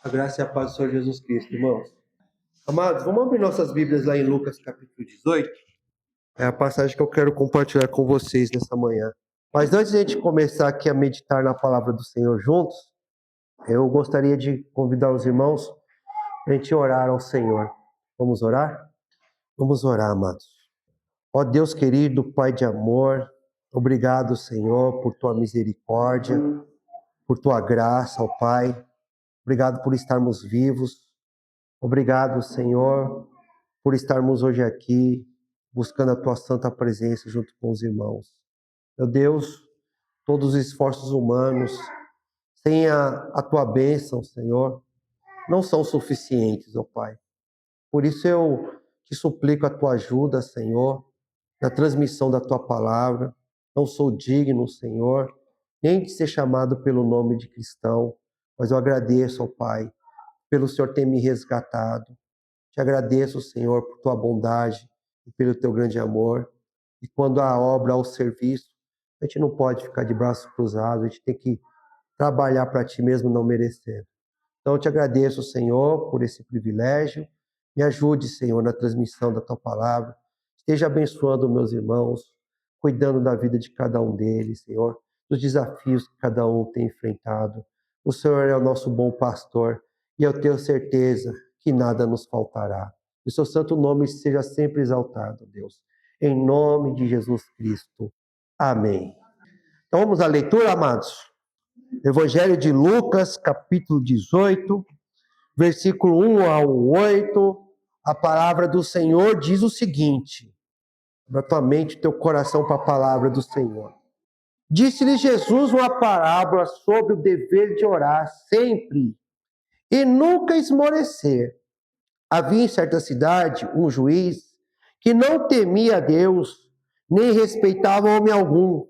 A graça e a paz do Senhor Jesus Cristo, irmãos. Amados, vamos abrir nossas Bíblias lá em Lucas capítulo 18. É a passagem que eu quero compartilhar com vocês nessa manhã. Mas antes de a gente começar aqui a meditar na palavra do Senhor juntos, eu gostaria de convidar os irmãos para a gente orar ao Senhor. Vamos orar? Vamos orar, amados. Ó Deus querido, Pai de amor, obrigado, Senhor, por tua misericórdia, por tua graça, ó Pai. Obrigado por estarmos vivos. Obrigado, Senhor, por estarmos hoje aqui, buscando a tua santa presença junto com os irmãos. Meu Deus, todos os esforços humanos, sem a tua bênção, Senhor, não são suficientes, ó Pai. Por isso eu te suplico a tua ajuda, Senhor, na transmissão da tua palavra. Não sou digno, Senhor, nem de ser chamado pelo nome de cristão, mas eu agradeço, ó Pai, pelo Senhor ter me resgatado. Te agradeço, Senhor, por tua bondade e pelo teu grande amor. E quando há obra ao serviço, a gente não pode ficar de braços cruzados, a gente tem que trabalhar para ti mesmo não merecendo. Então eu te agradeço, Senhor, por esse privilégio. Me ajude, Senhor, na transmissão da tua palavra. Esteja abençoando meus irmãos, cuidando da vida de cada um deles, Senhor, dos desafios que cada um tem enfrentado. O Senhor é o nosso bom pastor e eu tenho certeza que nada nos faltará. Que o seu santo nome seja sempre exaltado, Deus. Em nome de Jesus Cristo. Amém. Então vamos à leitura, amados. Evangelho de Lucas, capítulo 18, versículo 1 ao 8. A palavra do Senhor diz o seguinte: abra tua mente e teu coração para a palavra do Senhor. Disse-lhe Jesus uma parábola sobre o dever de orar sempre e nunca esmorecer. Havia em certa cidade um juiz que não temia a Deus, nem respeitava homem algum.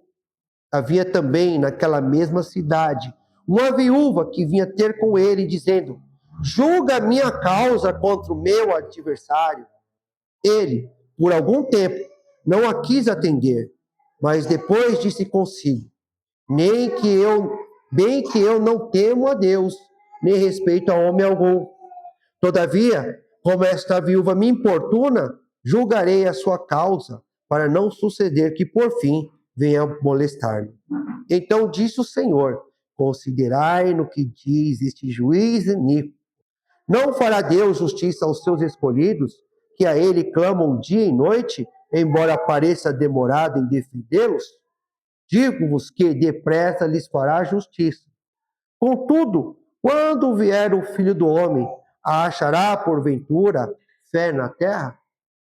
Havia também naquela mesma cidade uma viúva que vinha ter com ele, dizendo: julga a minha causa contra o meu adversário. Ele, por algum tempo, não a quis atender, mas depois disse consigo: bem que eu não temo a Deus, nem respeito a homem algum. Todavia, como esta viúva me importuna, julgarei a sua causa, para não suceder que por fim venha molestar-me. Então disse o Senhor: considerai no que diz este juiz iníquo. Não fará Deus justiça aos seus escolhidos, que a ele clamam dia e noite, embora pareça demorado em defendê-los? Digo-vos que depressa lhes fará justiça. Contudo, quando vier o Filho do Homem, achará porventura fé na terra?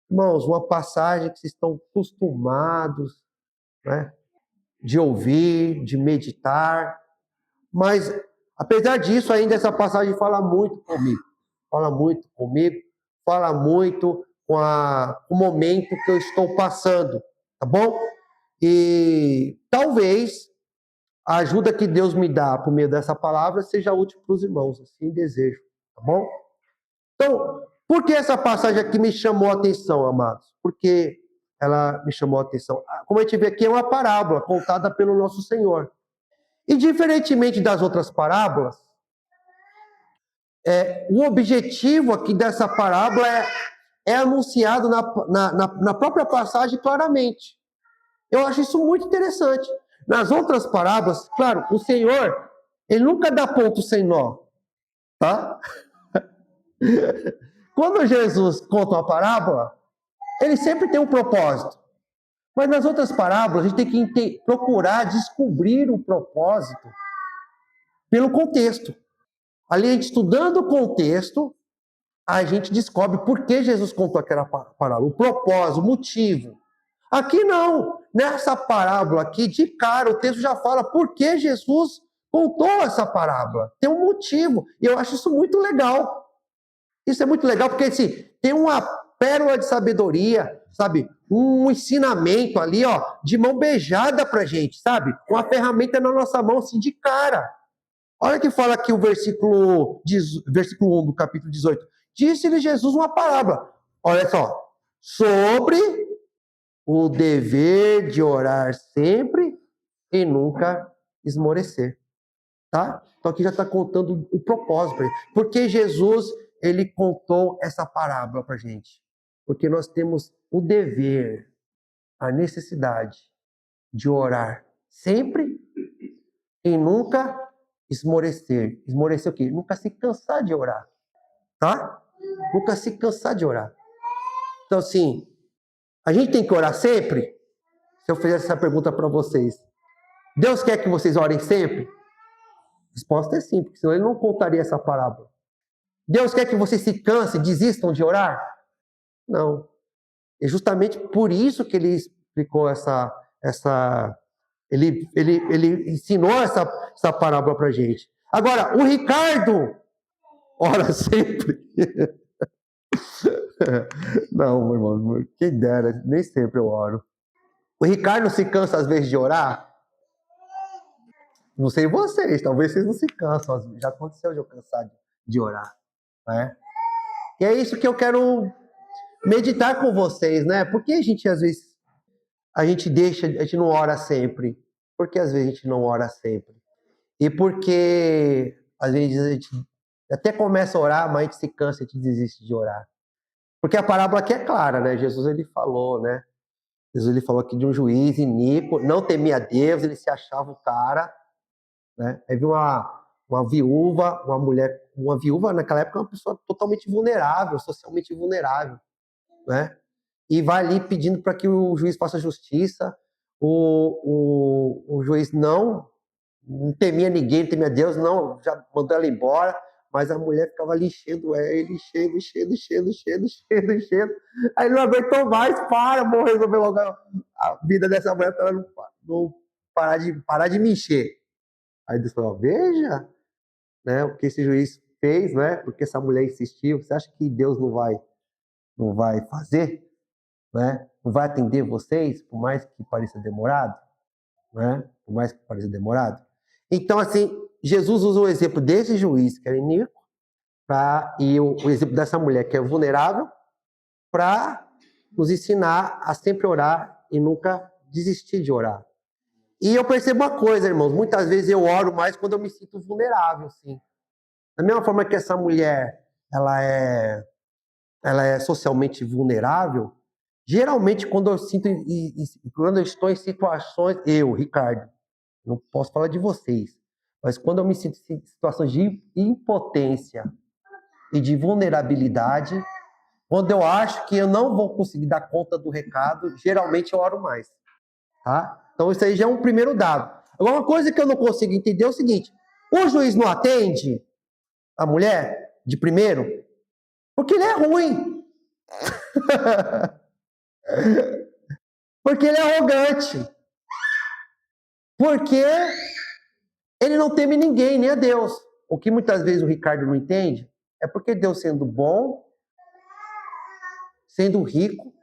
Irmãos, uma passagem que vocês estão acostumados, né, de ouvir, de meditar, mas apesar disso, ainda essa passagem fala muito comigo, fala muito comigo, fala muito com o momento que eu estou passando, tá bom? E talvez a ajuda que Deus me dá por meio dessa palavra seja útil para os irmãos, assim desejo, tá bom? Então, por que essa passagem aqui me chamou a atenção, amados? Porque ela me chamou a atenção. Como a gente vê aqui, é uma parábola contada pelo nosso Senhor. E diferentemente das outras parábolas, o objetivo aqui dessa parábola é anunciado na própria passagem claramente. Eu acho isso muito interessante. Nas outras parábolas, claro, o Senhor, ele nunca dá ponto sem nó, tá? Quando Jesus conta uma parábola, ele sempre tem um propósito. Mas nas outras parábolas, a gente tem que procurar descobrir o propósito pelo contexto. Ali, a gente estudando o contexto, a gente descobre por que Jesus contou aquela parábola, o propósito, o motivo. Aqui não. Nessa parábola aqui, de cara, o texto já fala por que Jesus contou essa parábola. Tem um motivo. E eu acho isso muito legal. Isso é muito legal porque assim, tem uma pérola de sabedoria, sabe? Um ensinamento ali, ó, de mão beijada pra gente, sabe? Uma ferramenta na nossa mão, assim, de cara. Olha que fala aqui o versículo 1 do capítulo 18. Disse-lhe Jesus uma parábola. Olha só. Sobre o dever de orar sempre e nunca esmorecer. tá? Então aqui já está contando o propósito. Porque Jesus, ele contou essa parábola para gente? Porque nós temos o dever, a necessidade de orar sempre e nunca esmorecer. Esmorecer o quê? Nunca se cansar de orar, tá? Nunca se cansar de orar. Então, assim, a gente tem que orar sempre? Se eu fizesse essa pergunta para vocês, Deus quer que vocês orem sempre? A resposta é sim, porque senão ele não contaria essa parábola. Deus quer que vocês se cansem, desistam de orar? Não. É justamente por isso que ele explicou ele ensinou essa parábola para gente. Agora, o Ricardo ora sempre. Não, meu irmão, quem dera, nem sempre eu oro. O Ricardo se cansa às vezes de orar? Não sei vocês, talvez vocês não se cansam. Já aconteceu de eu cansar de orar, né? E é isso que eu quero meditar com vocês, né? Porque a gente às vezes a gente não ora sempre. Porque às vezes a gente não ora sempre. E porque às vezes a gente até começa a orar, mas a gente se cansa, a gente desiste de orar. Porque a parábola aqui é clara, né? Jesus ele falou, né? Jesus ele falou aqui de um juiz iníquo, não temia Deus, ele se achava o cara, né? Aí viu uma viúva, uma viúva naquela época é uma pessoa totalmente vulnerável, socialmente vulnerável, né? E vai ali pedindo para que o juiz faça justiça. O juiz não temia ninguém, não temia Deus, não, já mandou ela embora, mas a mulher ficava ali enchendo ele, enchendo. Aí não aguentou mais, vou resolver logo a vida dessa mulher para ela não parar de me encher. Aí Deus falou, veja, né, o que esse juiz fez, né, porque essa mulher insistiu, você acha que Deus não vai fazer, né, não vai atender vocês, por mais que pareça demorado, né, por mais que pareça demorado? Então, assim, Jesus usa o exemplo desse juiz, que era iníquo, e o exemplo dessa mulher, que é vulnerável, para nos ensinar a sempre orar e nunca desistir de orar. E eu percebo uma coisa, irmãos, muitas vezes eu oro mais quando eu me sinto vulnerável, sim. Da mesma forma que essa mulher, ela é socialmente vulnerável, geralmente quando eu estou em situações, Ricardo, não posso falar de vocês, mas quando eu me sinto em situações de impotência e de vulnerabilidade, quando eu acho que eu não vou conseguir dar conta do recado, geralmente eu oro mais, tá? Então isso aí já é um primeiro dado. Agora, uma coisa que eu não consigo entender é o seguinte: o juiz não atende a mulher de primeiro porque ele é ruim, porque ele é arrogante, porque ele não teme ninguém, nem a Deus. O que muitas vezes o Ricardo não entende é porque Deus, sendo bom, sendo rico,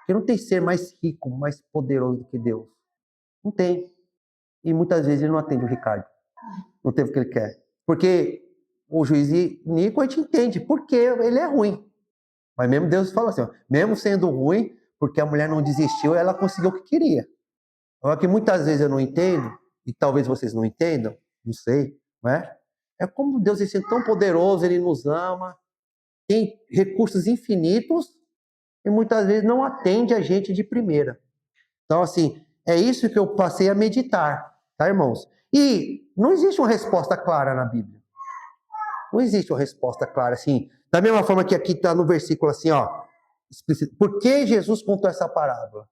que não tem ser mais rico, mais poderoso do que Deus. Não tem. E muitas vezes ele não atende o Ricardo. Não tem o que ele quer. Porque o juiz Nico a gente entende, porque ele é ruim. Mas mesmo Deus fala assim, ó, mesmo sendo ruim, porque a mulher não desistiu, ela conseguiu o que queria. Agora que muitas vezes eu não entendo, e talvez vocês não entendam, não sei, não é? É como Deus é tão poderoso, ele nos ama, tem recursos infinitos, e muitas vezes não atende a gente de primeira. Então, assim, é isso que eu passei a meditar, tá, irmãos? E não existe uma resposta clara na Bíblia. Não existe uma resposta clara, assim. Da mesma forma que aqui está no versículo assim, ó. Por que Jesus contou essa parábola?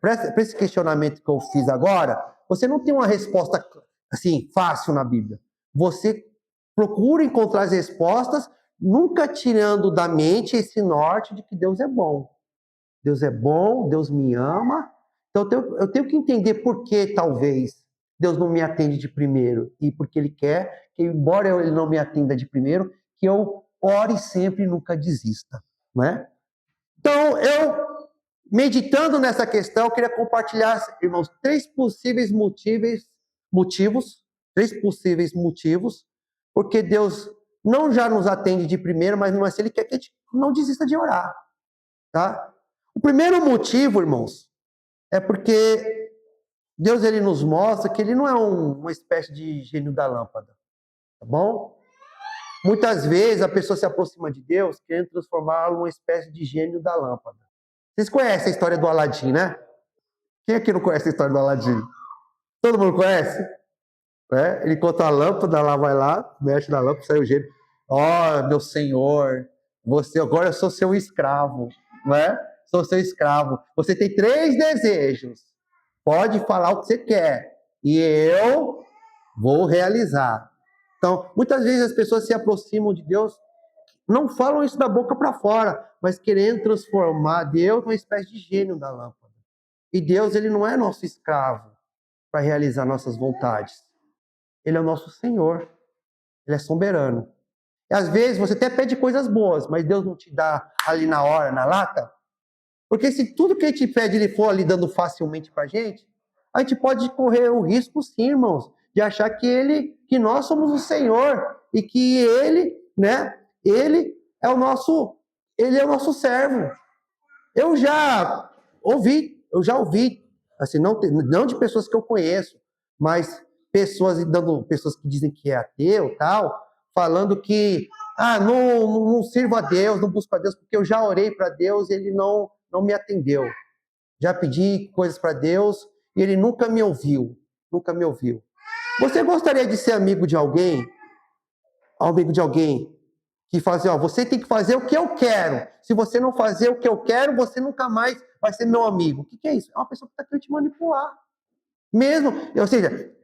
Para esse questionamento que eu fiz agora, você não tem uma resposta, assim, fácil na Bíblia. Você procura encontrar as respostas, nunca tirando da mente esse norte de que Deus é bom. Deus é bom, Deus me ama. Então eu tenho que entender por que talvez Deus não me atende de primeiro e porque Ele quer que, embora Ele não me atenda de primeiro, que eu ore sempre e nunca desista, né? Então meditando nessa questão, eu queria compartilhar, irmãos, três possíveis motivos, porque Deus não já nos atende de primeiro, mas mesmo assim Ele quer que a gente não desista de orar, tá? O primeiro motivo, irmãos, é porque Deus ele nos mostra que ele não é uma espécie de gênio da lâmpada. Tá bom? Muitas vezes a pessoa se aproxima de Deus querendo transformá-lo numa espécie de gênio da lâmpada. Vocês conhecem a história do Aladim, né? Quem aqui não conhece a história do Aladim? Todo mundo conhece? Né? Ele encontra a lâmpada, lá vai lá, mexe na lâmpada, sai o gênio. Ó, meu senhor, você agora eu sou seu escravo, né? Sou seu escravo. Você tem 3 desejos. Pode falar o que você quer e eu vou realizar. Então, muitas vezes as pessoas se aproximam de Deus, não falam isso da boca para fora, mas querendo transformar Deus numa espécie de gênio da lâmpada. E Deus, ele não é nosso escravo para realizar nossas vontades. Ele é o nosso Senhor. Ele é soberano. E às vezes você até pede coisas boas, mas Deus não te dá ali na hora, na lata. Porque se tudo que a gente pede ele for ali dando facilmente para a gente pode correr o risco, sim, irmãos, de achar que nós somos o Senhor e que ele, né? Ele é o nosso servo. Eu já ouvi, assim, não de pessoas que eu conheço, mas pessoas que dizem que é ateu, tal, falando que não sirvo a Deus, não busco a Deus, porque eu já orei para Deus e ele não me atendeu. Já pedi coisas para Deus e ele nunca me ouviu, nunca me ouviu. Você gostaria de ser amigo de alguém que fala assim, ó, você tem que fazer o que eu quero. Se você não fazer o que eu quero, você nunca mais vai ser meu amigo. O que é isso? É uma pessoa que está querendo te manipular. Ou seja,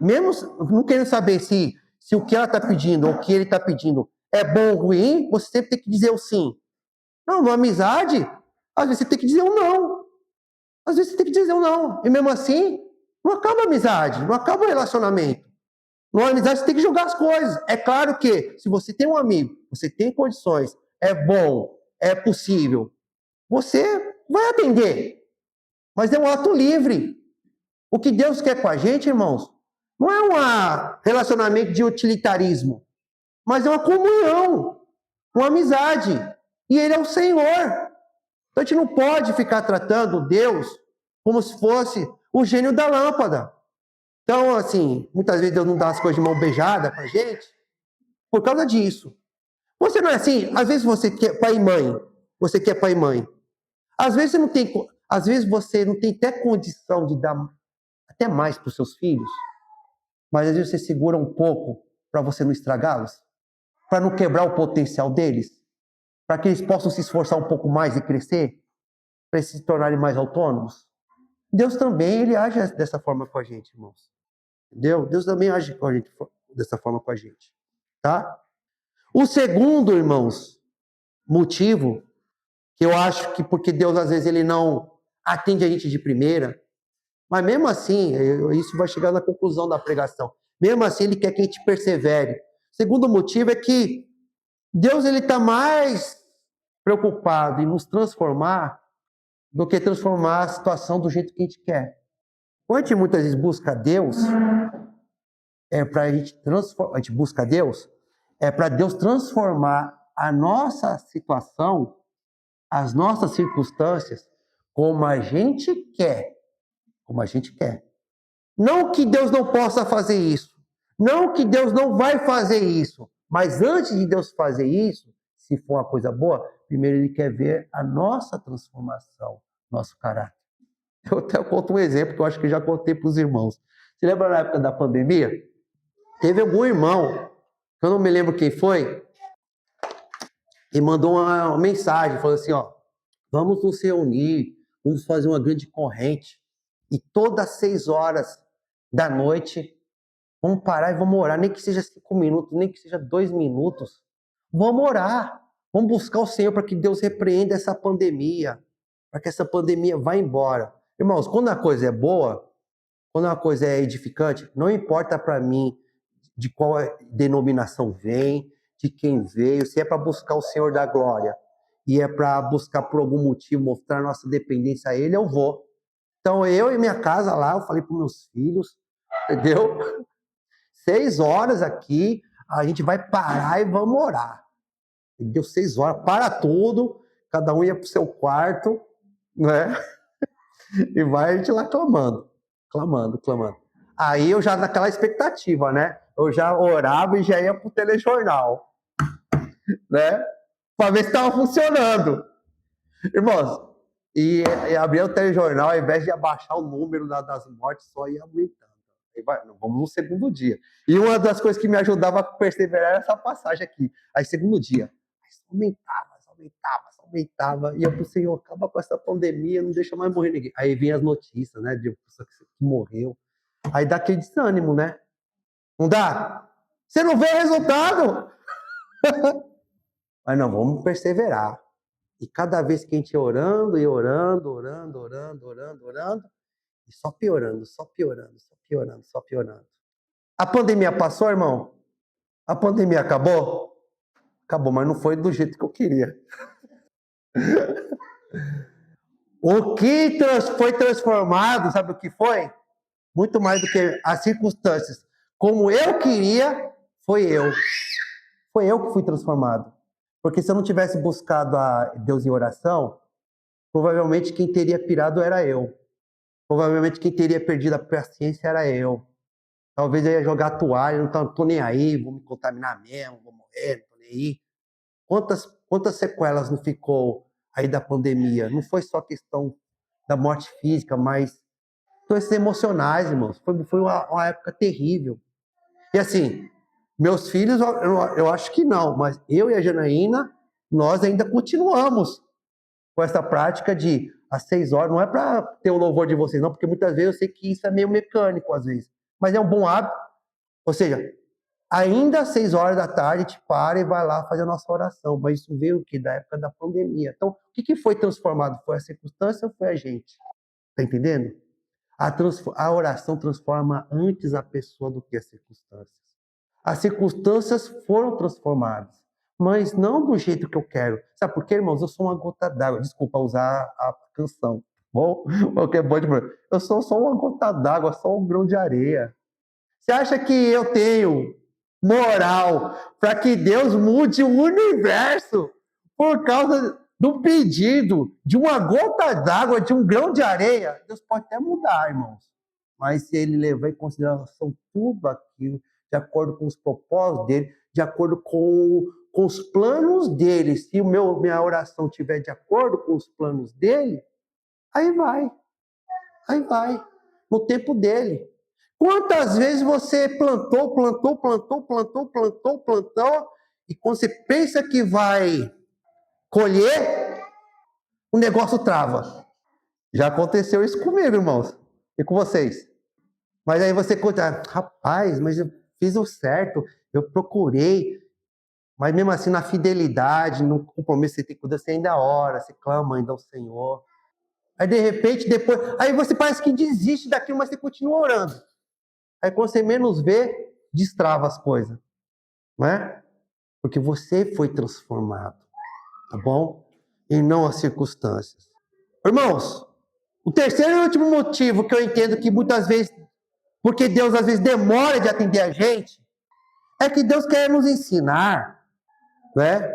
mesmo não querendo saber se o que ela está pedindo ou o que ele está pedindo é bom ou ruim, você sempre tem que dizer o sim. Não, numa amizade, às vezes você tem que dizer um não. Às vezes você tem que dizer um não. E mesmo assim, não acaba a amizade, não acaba o relacionamento. Numa amizade você tem que jogar as coisas. É claro que, se você tem um amigo, você tem condições, é bom, é possível, você vai atender. Mas é um ato livre. O que Deus quer com a gente, irmãos, não é um relacionamento de utilitarismo, mas é uma comunhão, uma amizade. E Ele é o Senhor. Então a gente não pode ficar tratando Deus como se fosse o gênio da lâmpada. Então, assim, muitas vezes Deus não dá as coisas de mão beijada pra gente por causa disso. Você não é assim? Às vezes você quer pai e mãe. Você quer pai e mãe. Às vezes você não tem até condição de dar até mais para os seus filhos, mas às vezes você segura um pouco para você não estragá-los, para não quebrar o potencial deles, para que eles possam se esforçar um pouco mais e crescer, para eles se tornarem mais autônomos. Deus também, ele age dessa forma com a gente, irmãos. Entendeu? Deus também age com a gente, dessa forma com a gente. Tá? O segundo, irmãos, motivo, que eu acho que porque Deus às vezes ele não atende a gente de primeira, mas mesmo assim, isso vai chegar na conclusão da pregação. Mesmo assim, ele quer que a gente persevere. O segundo motivo é que Deus ele está mais preocupado em nos transformar do que transformar a situação do jeito que a gente quer. Quando a gente muitas vezes busca Deus, a gente busca Deus, é para Deus transformar a nossa situação, as nossas circunstâncias, como a gente quer. Como a gente quer. Não que Deus não possa fazer isso. Não que Deus não vai fazer isso. Mas antes de Deus fazer isso, se for uma coisa boa, primeiro Ele quer ver a nossa transformação, nosso caráter. Eu até conto um exemplo que eu acho que já contei para os irmãos. Você lembra na época da pandemia? Teve algum irmão, que eu não me lembro quem foi, e mandou uma mensagem, falou assim, ó, vamos nos reunir, vamos fazer uma grande corrente, e todas as 6 horas da noite, vamos parar e vamos orar, nem que seja 5 minutos, nem que seja 2 minutos, vamos orar, vamos buscar o Senhor para que Deus repreenda essa pandemia, para que essa pandemia vá embora. Irmãos, quando a coisa é boa, quando a coisa é edificante, não importa para mim de qual denominação vem, de quem veio, se é para buscar o Senhor da glória e é para buscar por algum motivo mostrar nossa dependência a Ele, eu vou. Então eu e minha casa lá, eu falei para os meus filhos, entendeu? 6 horas aqui, a gente vai parar e vamos orar. Deu 6 horas, para tudo, cada um ia para o seu quarto, né? E vai a gente lá clamando. Aí eu já naquela expectativa, né? Eu já orava e já ia pro telejornal, né? Para ver se estava funcionando. Irmãos, e abrir o telejornal, ao invés de abaixar o número das mortes, só ia aumentando. Vamos no segundo dia. E uma das coisas que me ajudava a perseverar era essa passagem aqui. Aí, segundo dia, aumentava. E eu falei, Senhor, acaba com essa pandemia, não deixa mais morrer ninguém. Aí vem as notícias, né, de pessoa que morreu. Aí dá aquele desânimo, né? Não dá? Você não vê o resultado? Mas não, vamos perseverar. E cada vez que a gente ia orando, e só piorando. A pandemia passou, irmão? A pandemia acabou? Acabou, mas não foi do jeito que eu queria. O que foi transformado, sabe o que foi? Muito mais do que as circunstâncias. Como eu queria, foi eu. Foi eu que fui transformado. Porque se eu não tivesse buscado a Deus em oração, provavelmente quem teria pirado era eu. Provavelmente quem teria perdido a paciência era eu. Talvez eu ia jogar a toalha, não tô nem aí, vou me contaminar mesmo, vou morrer, não tô nem aí. Quantas sequelas não ficou aí da pandemia? Não foi só questão da morte física, mas questões emocionais, irmãos. Foi uma época terrível. E assim, meus filhos, eu acho que não, mas eu e a Janaína, nós ainda continuamos com essa prática de às 6 horas, não é para ter o louvor de vocês, não, porque muitas vezes eu sei que isso é meio mecânico às vezes, mas é um bom hábito. Ou seja, ainda às 6 horas da tarde, a gente para e vai lá fazer a nossa oração. Mas isso veio o quê? Da época da pandemia. Então, o que foi transformado? Foi a circunstância ou foi a gente? Tá entendendo? A oração transforma antes a pessoa do que as circunstâncias. As circunstâncias foram transformadas, mas não do jeito que eu quero. Sabe por quê, irmãos? Eu sou uma gota d'água. Desculpa usar a canção. Bom, que é bom de... Eu sou só uma gota d'água, só um grão de areia. Você acha que eu tenho moral para que Deus mude o universo por causa do pedido de uma gota d'água, de um grão de areia? Deus pode até mudar, irmãos. Mas se ele levar em consideração tudo aquilo, de acordo com os propósitos dele, de acordo com os planos dele, se minha oração estiver de acordo com os planos dele, aí vai, no tempo dele. Quantas vezes você plantou, e quando você pensa que vai colher, o negócio trava. Já aconteceu isso comigo, irmãos, e com vocês. Mas aí você conta, rapaz, mas eu fiz o certo, eu procurei, mas mesmo assim na fidelidade, no compromisso que você tem com Deus, você ainda ora, você clama ainda ao Senhor. Aí de repente, depois, aí você parece que desiste daquilo, mas você continua orando. Aí quando você menos vê, destrava as coisas, não é? Porque você foi transformado, tá bom? E não as circunstâncias. Irmãos, o terceiro e último motivo que eu entendo que muitas vezes, porque Deus às vezes demora de atender a gente, é que Deus quer nos ensinar, né?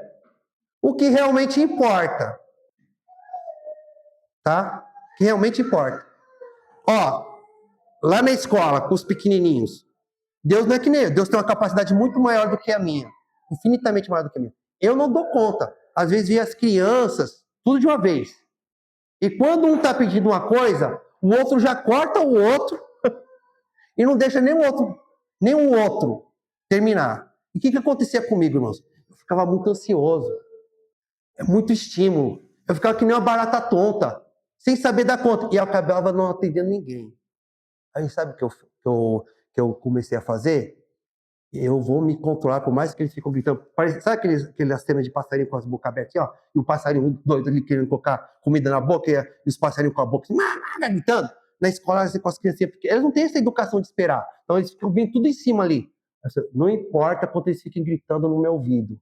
O que realmente importa, tá? O que realmente importa. Ó, lá na escola, com os pequenininhos, Deus não é que nem eu. Deus tem uma capacidade muito maior do que a minha. Infinitamente maior do que a minha. Eu não dou conta. Às vezes vi as crianças, tudo de uma vez. E quando um está pedindo uma coisa, o outro já corta o outro e não deixa nenhum outro terminar. E o que acontecia comigo, irmãos? Eu ficava muito ansioso. É muito estímulo. Eu ficava que nem uma barata tonta, sem saber dar conta. E eu acabava não atendendo ninguém. Aí sabe o que eu comecei a fazer? Eu vou me controlar, por mais que eles ficam gritando. Sabe aquela cena de passarinho com as bocas abertas, ó? E o passarinho doido ali querendo colocar comida na boca, e os passarinhos com a boca assim, gritando. Na escola, assim, com as criancinhas, porque eles não têm essa educação de esperar. Então eles ficam vindo tudo em cima ali. Não importa quanto eles fiquem gritando no meu ouvido.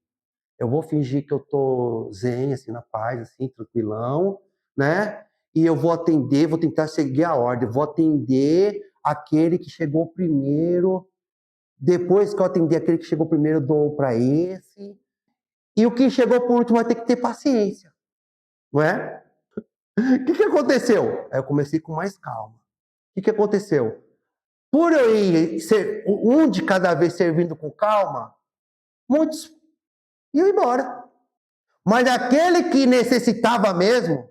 Eu vou fingir que eu tô zen, assim, na paz, assim, tranquilão, né? E eu vou atender, vou tentar seguir a ordem. Vou atender aquele que chegou primeiro. Depois que eu atender aquele que chegou primeiro, eu dou para esse. E o que chegou por último vai ter que ter paciência. Não é? O que aconteceu? Aí eu comecei com mais calma. O que aconteceu? Por eu ir ser um de cada vez servindo com calma, muitos iam embora. Mas aquele que necessitava mesmo,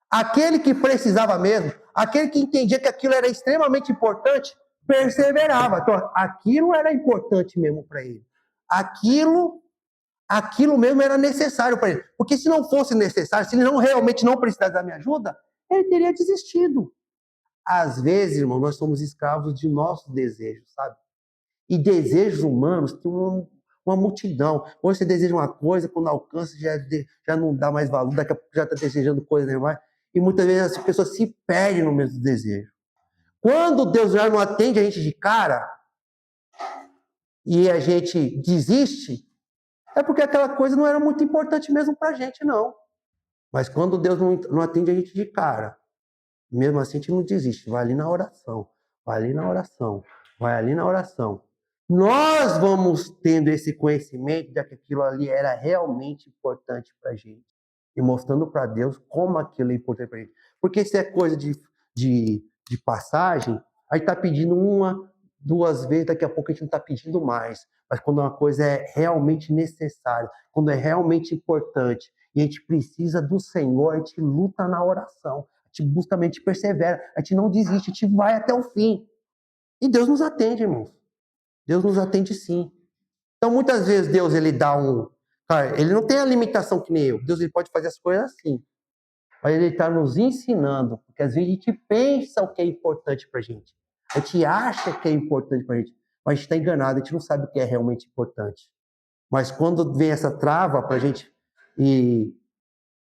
aquele que precisava mesmo, aquele que entendia que aquilo era extremamente importante, perseverava. Então, aquilo era importante mesmo para ele. Aquilo mesmo era necessário para ele. Porque se não fosse necessário, se ele realmente não precisasse da minha ajuda, ele teria desistido. Às vezes, irmão, nós somos escravos de nossos desejos, sabe? E desejos humanos tem uma multidão. Hoje você deseja uma coisa, quando alcança já não dá mais valor, daqui a pouco já está desejando coisa demais. E muitas vezes as pessoas se perdem no mesmo desejo. Quando Deus já não atende a gente de cara e a gente desiste, é porque aquela coisa não era muito importante mesmo para a gente, não. Mas quando Deus não atende a gente de cara, mesmo assim a gente não desiste, vai ali na oração, vai ali na oração, vai ali na oração. Nós vamos tendo esse conhecimento de que aquilo ali era realmente importante para a gente. E mostrando para Deus como aquilo é importante para a gente. Porque se é coisa de passagem, a gente está pedindo uma, duas vezes, daqui a pouco a gente não está pedindo mais. Mas quando uma coisa é realmente necessária, quando é realmente importante, e a gente precisa do Senhor, a gente luta na oração, a gente busca, a gente persevera, a gente não desiste, a gente vai até o fim. E Deus nos atende, irmãos. Deus nos atende sim. Então, muitas vezes, Deus, ele dá um... Cara, ele não tem a limitação que nem eu. Deus, ele pode fazer as coisas assim. Mas ele está nos ensinando. Porque às vezes a gente pensa o que é importante para a gente. A gente acha que é importante para a gente. Mas a gente está enganado, a gente não sabe o que é realmente importante. Mas quando vem essa trava para a gente e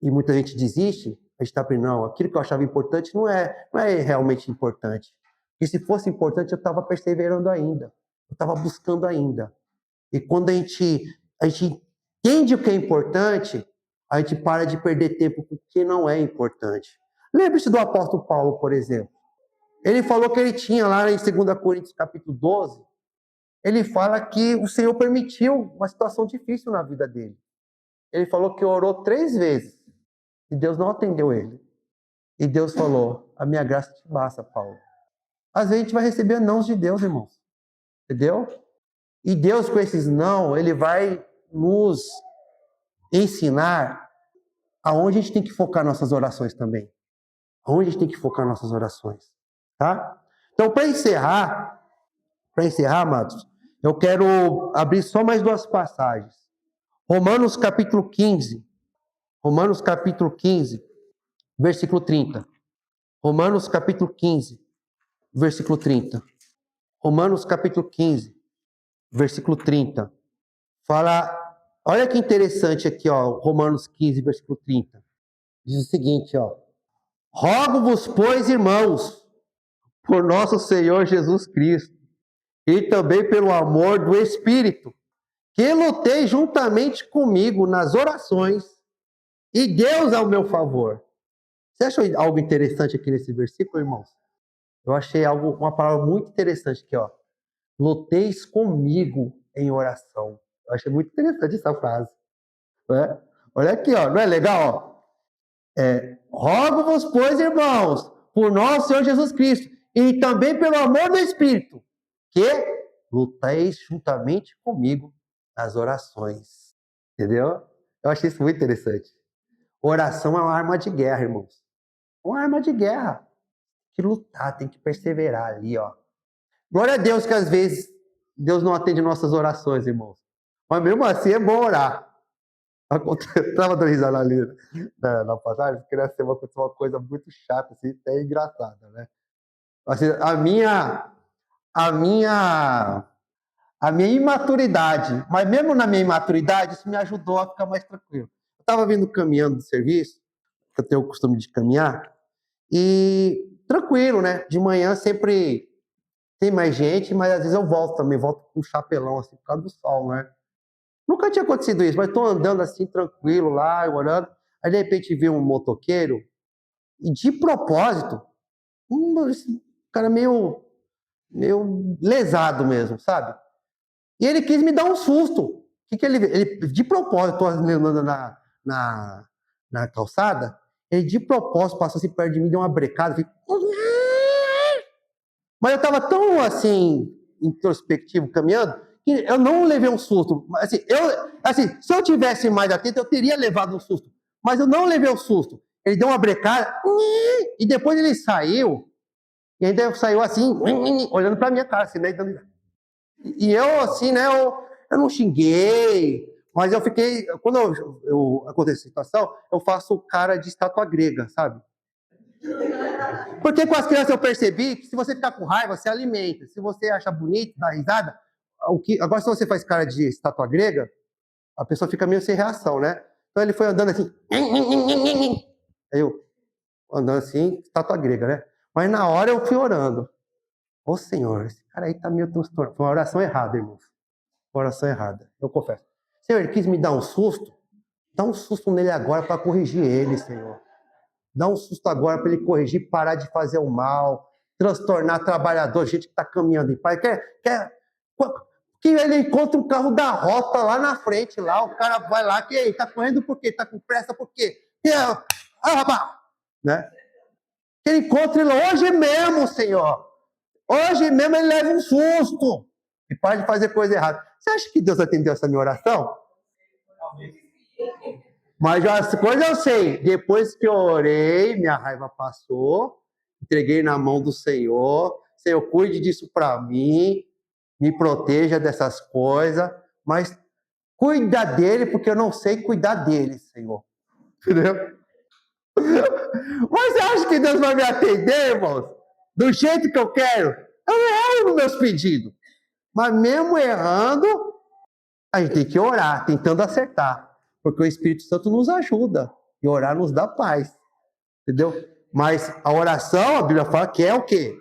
muita gente desiste, a gente está aprendendo, não, aquilo que eu achava importante não é realmente importante. E se fosse importante, eu estava perseverando ainda. Eu estava buscando ainda. E quando a gente entende o que é importante, a gente para de perder tempo com o que não é importante. Lembre-se do apóstolo Paulo, por exemplo. Ele falou que ele tinha lá em 2 Coríntios capítulo 12, ele fala que o Senhor permitiu uma situação difícil na vida dele. Ele falou que orou 3 vezes e Deus não atendeu ele. E Deus falou, a minha graça te basta, Paulo. Às vezes a gente vai receber nãos de Deus, irmãos. Entendeu? E Deus, com esses não, ele vai nos ensinar aonde a gente tem que focar nossas orações também. Aonde a gente tem que focar nossas orações. Tá? Então, para encerrar, amados, eu quero abrir só mais 2 passagens. Romanos capítulo 15. Romanos capítulo 15, versículo 30. Romanos capítulo 15, versículo 30. Romanos capítulo 15, versículo 30. Fala, olha que interessante aqui, ó, Romanos 15, versículo 30. Diz o seguinte, ó: rogo-vos, pois, irmãos, por nosso Senhor Jesus Cristo, e também pelo amor do Espírito, que luteis juntamente comigo nas orações, e Deus ao meu favor. Você achou algo interessante aqui nesse versículo, irmãos? Eu achei uma palavra muito interessante aqui, ó. Luteis comigo em oração. Eu achei muito interessante essa frase. Né? Olha aqui, ó, não é legal? Rogo-vos, pois, irmãos, por nosso Senhor Jesus Cristo, e também pelo amor do Espírito, que luteis juntamente comigo nas orações. Entendeu? Eu achei isso muito interessante. Oração é uma arma de guerra, irmãos. Uma arma de guerra. Tem que lutar, tem que perseverar ali, ó. Glória a Deus que às vezes Deus não atende nossas orações, irmãos. Mas mesmo assim é bom orar. Eu estava dando risada ali na passagem, queria ser uma coisa muito chata, assim, até engraçada, né? Assim, a minha imaturidade, mas mesmo na minha imaturidade, isso me ajudou a ficar mais tranquilo. Eu estava vindo caminhando do serviço, que eu tenho o costume de caminhar, e tranquilo, né? De manhã sempre tem mais gente, mas às vezes eu volto também, volto com um chapelão, assim, por causa do sol, né? Nunca tinha acontecido isso, mas estou andando assim, tranquilo lá, orando. Aí, de repente, vi um motoqueiro, e de propósito, esse cara meio lesado mesmo, sabe? E ele quis me dar um susto. O que ele de propósito, estou andando na calçada, ele de propósito passou assim perto de mim, deu uma brecada, fiquei... Mas eu estava tão, assim, introspectivo, caminhando, que eu não levei um susto. Assim, se eu tivesse mais atento, eu teria levado um susto. Mas eu não levei um susto. Ele deu uma brecada, e depois ele saiu, e ainda saiu assim, olhando para minha cara, assim, né? E eu, assim, né, eu não xinguei, mas eu fiquei, quando acontece essa situação, eu faço cara de estátua grega, sabe? Porque com as crianças eu percebi que se você ficar com raiva, você alimenta. Se você acha bonito, dá risada, agora se você faz cara de estátua grega, a pessoa fica meio sem reação, né? Então ele foi andando assim, aí eu andando assim, estátua grega, né? Mas na hora eu fui orando. Ô Senhor, esse cara aí tá meio transtornado. Foi uma oração errada, irmãos. Oração errada, eu confesso. Senhor, ele quis me dar um susto? Dá um susto nele agora para corrigir ele, Senhor. Dá um susto agora para ele corrigir, parar de fazer o mal, transtornar trabalhador, gente que está caminhando em paz. Que ele encontra um carro da rota lá na frente, lá, o cara vai lá, que está correndo por quê? Está com pressa por quê? Né? Que ele encontre ele hoje mesmo, Senhor. Hoje mesmo ele leva um susto e para de fazer coisa errada. Você acha que Deus atendeu essa minha oração? Mas as coisas eu sei. Depois que eu orei, minha raiva passou, entreguei na mão do Senhor. Senhor, cuide disso para mim, me proteja dessas coisas, mas cuida dele, porque eu não sei cuidar dele, Senhor. Entendeu? Mas você acha que Deus vai me atender, irmãos? Do jeito que eu quero? Eu não erro nos meus pedidos. Mas mesmo errando, a gente tem que orar, tentando acertar. Porque o Espírito Santo nos ajuda. E orar nos dá paz. Entendeu? Mas a oração, a Bíblia fala que é o quê?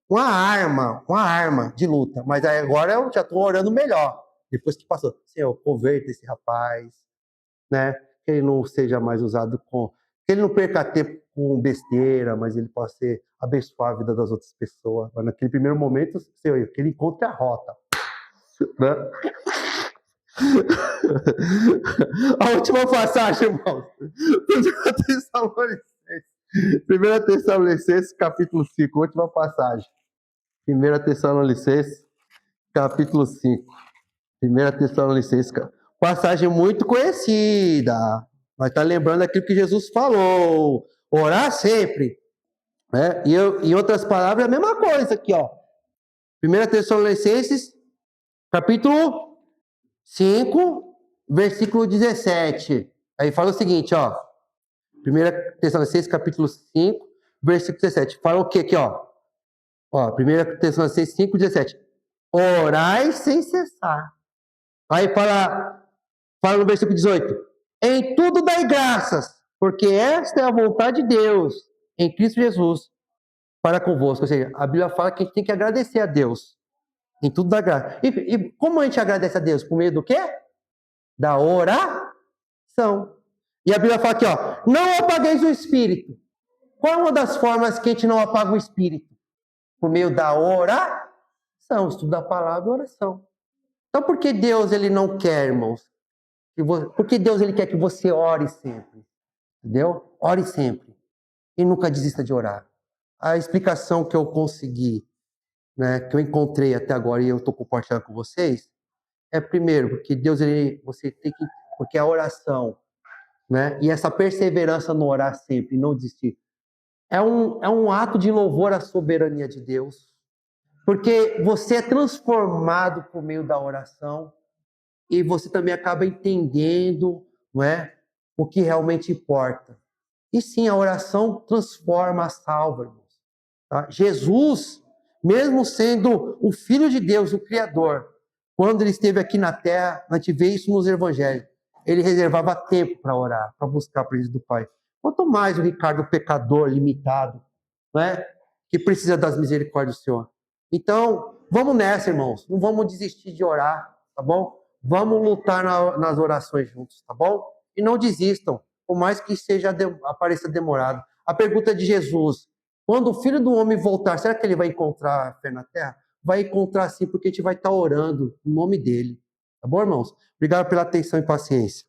Uma arma de luta. Mas aí agora eu já estou orando melhor. Depois que passou. Senhor, converta esse rapaz. Né? Que ele não seja mais usado com... Que ele não perca tempo com besteira, mas ele possa abençoar a vida das outras pessoas. Mas naquele primeiro momento, Senhor, que ele encontre a rota. Né? A última passagem, irmãos. 1 Tessalonicenses, capítulo 5, última passagem. 1 Tessalonicenses, capítulo 5. 1 Tessalonicenses, passagem muito conhecida. Mas está lembrando aquilo que Jesus falou. Orar sempre. Né? E em outras palavras, a mesma coisa aqui, ó. 1 Tessalonicenses, capítulo 5, versículo 17. Aí fala o seguinte, ó. 1 Tessalonicenses, capítulo 5, versículo 17. Fala o que aqui, ó? 1 Tessalonicenses 5, 17. Orai sem cessar. Aí fala no versículo 18. Em tudo dai graças, porque esta é a vontade de Deus, em Cristo Jesus, para convosco. Ou seja, a Bíblia fala que a gente tem que agradecer a Deus. Em tudo dá graça. E como a gente agradece a Deus? Por meio do quê? Da oração. E a Bíblia fala aqui, ó, não apagueis o Espírito. Qual é uma das formas que a gente não apaga o Espírito? Por meio da oração, estudo da palavra e oração. Então, por que Deus ele não quer, irmãos? Por que Deus ele quer que você ore sempre? Entendeu? Ore sempre. E nunca desista de orar. A explicação que eu consegui, né, que eu encontrei até agora e eu estou compartilhando com vocês, é primeiro, porque Deus, você tem que... Porque a oração, né, e essa perseverança no orar sempre, não desistir, é um ato de louvor à soberania de Deus, porque você é transformado por meio da oração e você também acaba entendendo, não é, o que realmente importa. E sim, a oração transforma, salva, irmãos. Tá? Jesus, mesmo sendo o Filho de Deus, o Criador, quando ele esteve aqui na Terra, a gente vê isso nos Evangelhos, ele reservava tempo para orar, para buscar a presença do Pai. Quanto mais o Ricardo, pecador, limitado, né, que precisa das misericórdias do Senhor. Então, vamos nessa, irmãos. Não vamos desistir de orar, tá bom? Vamos lutar nas orações juntos, tá bom? E não desistam, por mais que apareça demorado. A pergunta de Jesus, quando o Filho do Homem voltar, será que ele vai encontrar fé na terra? Vai encontrar sim, porque a gente vai estar orando no nome dele. Tá bom, irmãos? Obrigado pela atenção e paciência.